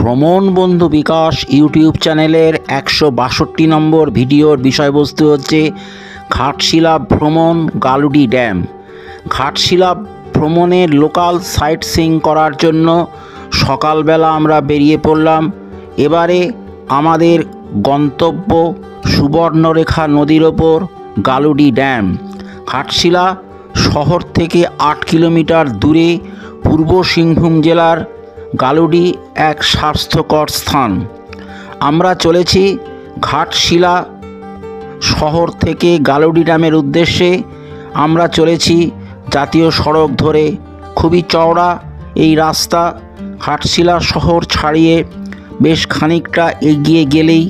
ভ্রমণ বন্ধু বিকাশ ইউটিউব চ্যানেলের ১৬২ নম্বর ভিডিওর বিষয়বস্তু হচ্ছে ঘাটশিলা ভ্রমণ গালুডিহ ড্যাম। ঘাটশিলা ভ্রমণের লোকাল সাইট সিইং করার জন্য সকালবেলা আমরা বেরিয়ে পড়লাম। এবারে আমাদের গন্তব্য সুবর্ণরেখা নদীর ওপর গালুডিহ ড্যাম। ঘাটশিলা শহর থেকে ৮ কিলোমিটার দূরে পূর্ব সিংভূম জেলার গালুডিহ এক স্বাস্থ্যকর স্থান। আমরা চলেছি ঘাটশিলা শহর থেকে গালুডিহ ড্যামের উদ্দেশ্যে। আমরা চলেছি জাতীয় সড়ক ধরে, খুবই চওড়া এই রাস্তা। ঘাটশিলা শহর ছাড়িয়ে বেশ খানিকটা এগিয়ে গেলেই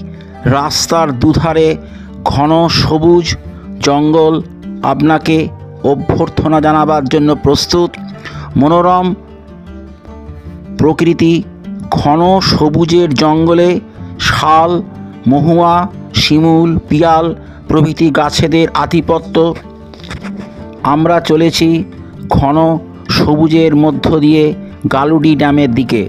রাস্তার দুধারে ঘন সবুজ জঙ্গল আপনাকে অভ্যর্থনা জানাবার জন্য প্রস্তুত। মনোরম প্রকৃতি, ঘন সবুজের জঙ্গলে শাল, মহুয়া, শিমুল, পিয়াল প্রভৃতি গাছেদের আধিপত্য। আমরা চলেছি ঘন সবুজের মধ্য দিয়ে গালুডিহ ড্যামের দিকে।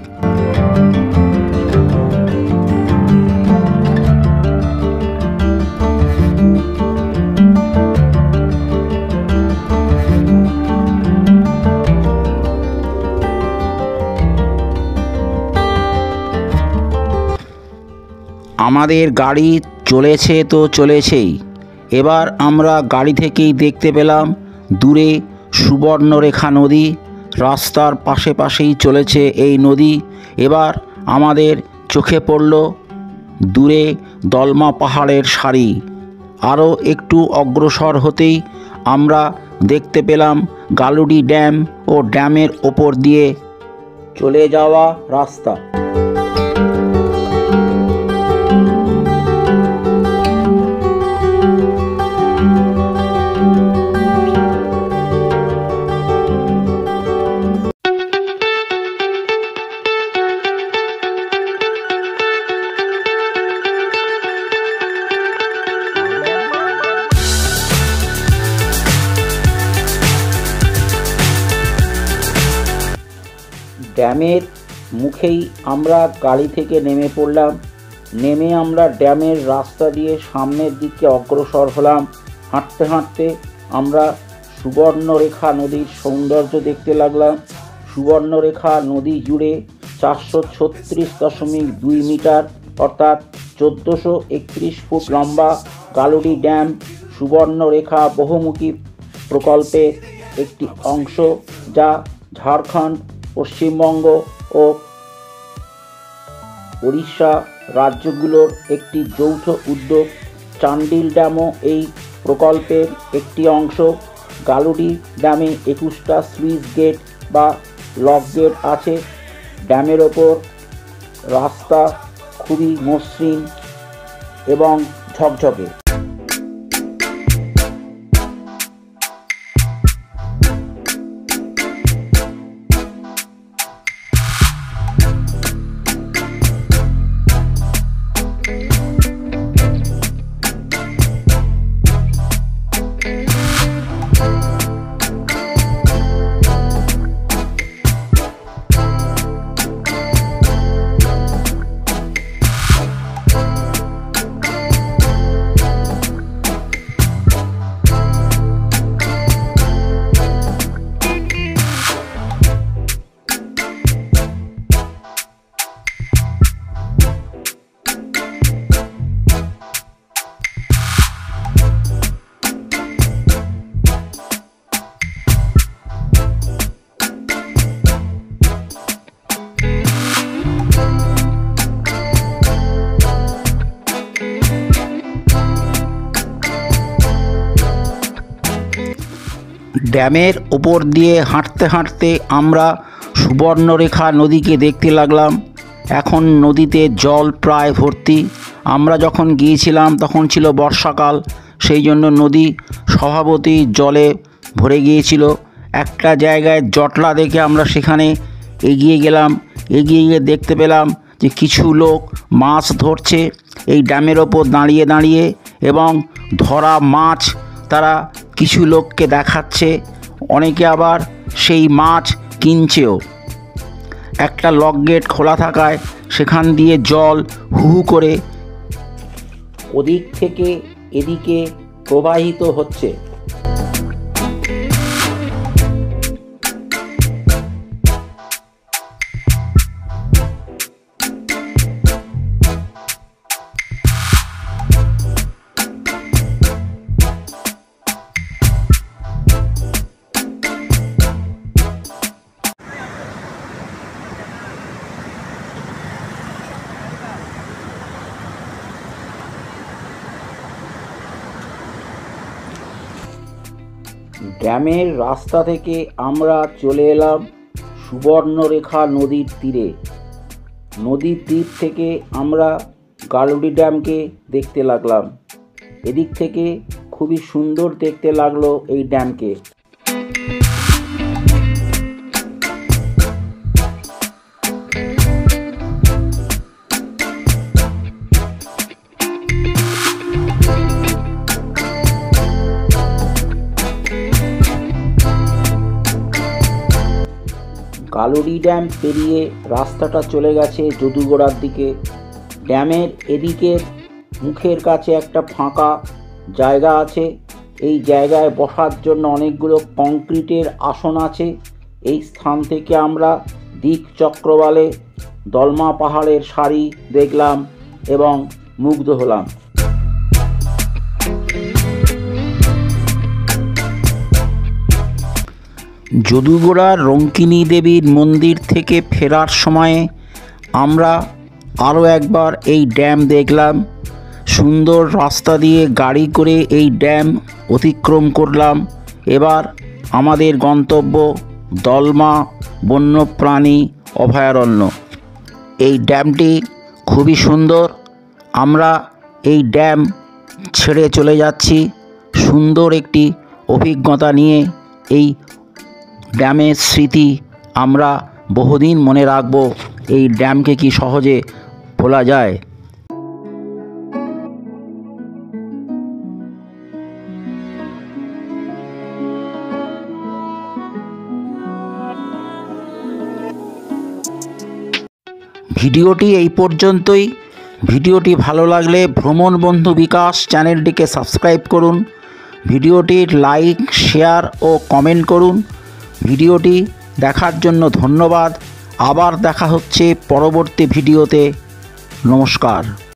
আমাদের গাড়ি চলেছে তো চলেছেই। এবার আমরা গাড়ি থেকেই দেখতে পেলাম দূরে সুবর্ণরেখা নদী। রাস্তার পাশেই চলেছে এই নদী। এবার আমাদের চোখে পড়ল দূরে দলমা পাহাড়ের সারি। আরও একটু অগ্রসর হতেই আমরা দেখতে পেলাম গালুডিহ ড্যাম ও ড্যামের ওপর দিয়ে চলে যাওয়া রাস্তা। ড্যামের মুখেই আমরা গাড়ি থেকে নেমে পড়লাম। নেমে আমরা ড্যামের রাস্তা দিয়ে সামনের দিকে অগ্রসর হলাম। হাঁটতে হাঁটতে আমরা সুবর্ণরেখা নদীর সৌন্দর্য দেখতে লাগলাম। সুবর্ণরেখা নদী জুড়ে ৪৩৬.২ মিটার অর্থাৎ ১৪৩১ ফুট লম্বা গালুডিহ ড্যাম সুবর্ণরেখা বহুমুখী প্রকল্পের একটি অংশ, যা ঝাড়খণ্ড, পশ্চিমবঙ্গ ও উড়িষ্যা রাজ্যগুলোর একটি যৌথ উদ্যোগ। চান্ডিল ড্যামও এই প্রকল্পের একটি অংশ। গালুডিহ ড্যামে ২১টা স্লুইস গেট বা লক গেট আছে। ড্যামের ওপর রাস্তা খুবই মসৃণ এবং ঝকঝকে। ড্যামের ওপর দিয়ে হাঁটতে হাঁটতে আমরা সুবর্ণরেখা নদীকে দেখতে লাগলাম। এখন নদীতে জল প্রায় ভর্তি। আমরা যখন গিয়েছিলাম তখন ছিল বর্ষাকাল, সেই জন্য নদী স্বভাবতই জলে ভরে গিয়েছিল। একটা জায়গায় জটলা দেখে আমরা সেখানে এগিয়ে গেলাম। এগিয়ে গিয়ে দেখতে পেলাম যে কিছু লোক মাছ ধরছে এই ড্যামের ওপর দাঁড়িয়ে দাঁড়িয়ে, এবং ধরা মাছ তারা কিছু লোককে দেখাচ্ছে। অনেকে আবার সেই মাছ কিনছেও। একটা লক গেট খোলা থাকায় সেখান দিয়ে জল হু হু করে ওদিক থেকে এদিকে প্রবাহিত হচ্ছে। ড্যামের রাস্তা থেকে আমরা চলে এলাম সুবর্ণরেখা নদীর তীরে। নদীর তীর থেকে আমরা গালুডিহ ড্যামকে দেখতে লাগলাম। এদিক থেকে খুবই সুন্দর দেখতে লাগলো এই ড্যামকে। গালুডিহ ড্যাম পেরিয়ে রাস্তাটা চলে গেছে যদুগোড়ার দিকে। ড্যামের এদিকের মুখের কাছে একটা ফাঁকা জায়গা আছে। এই জায়গায় বসার জন্য অনেকগুলো কংক্রিটের আসন আছে। এই স্থান থেকে আমরা দিক চক্রবালে দলমা পাহাড়ের সারি দেখলাম এবং মুগ্ধ হলাম। যদুগোড়ার রঙ্কিনী দেবীর মন্দির থেকে ফেরার সময়ে আমরা আরও একবার এই ড্যাম দেখলাম। সুন্দর রাস্তা দিয়ে গাড়ি করে এই ড্যাম অতিক্রম করলাম। এবার আমাদের গন্তব্য দলমা বন্যপ্রাণী অভয়ারণ্য। এই ড্যামটি খুবই সুন্দর। আমরা এই ড্যাম ছেড়ে চলে যাচ্ছি সুন্দর একটি অভিজ্ঞতা নিয়ে। এই ড্যামের স্মৃতি আমরা বহুদিন মনে রাখব। এই ড্যামকে কি সহজে ভোলা যায়? ভিডিওটি এই পর্যন্তই। ভিডিওটি ভালো লাগলে ভ্রমণ বন্ধু বিকাশ চ্যানেলটিকে সাবস্ক্রাইব করুন। ভিডিওটির লাইক, শেয়ার ও কমেন্ট করুন। ভিডিওটি দেখার জন্য ধন্যবাদ। আবার দেখা হচ্ছে পরবর্তী ভিডিওতে। নমস্কার।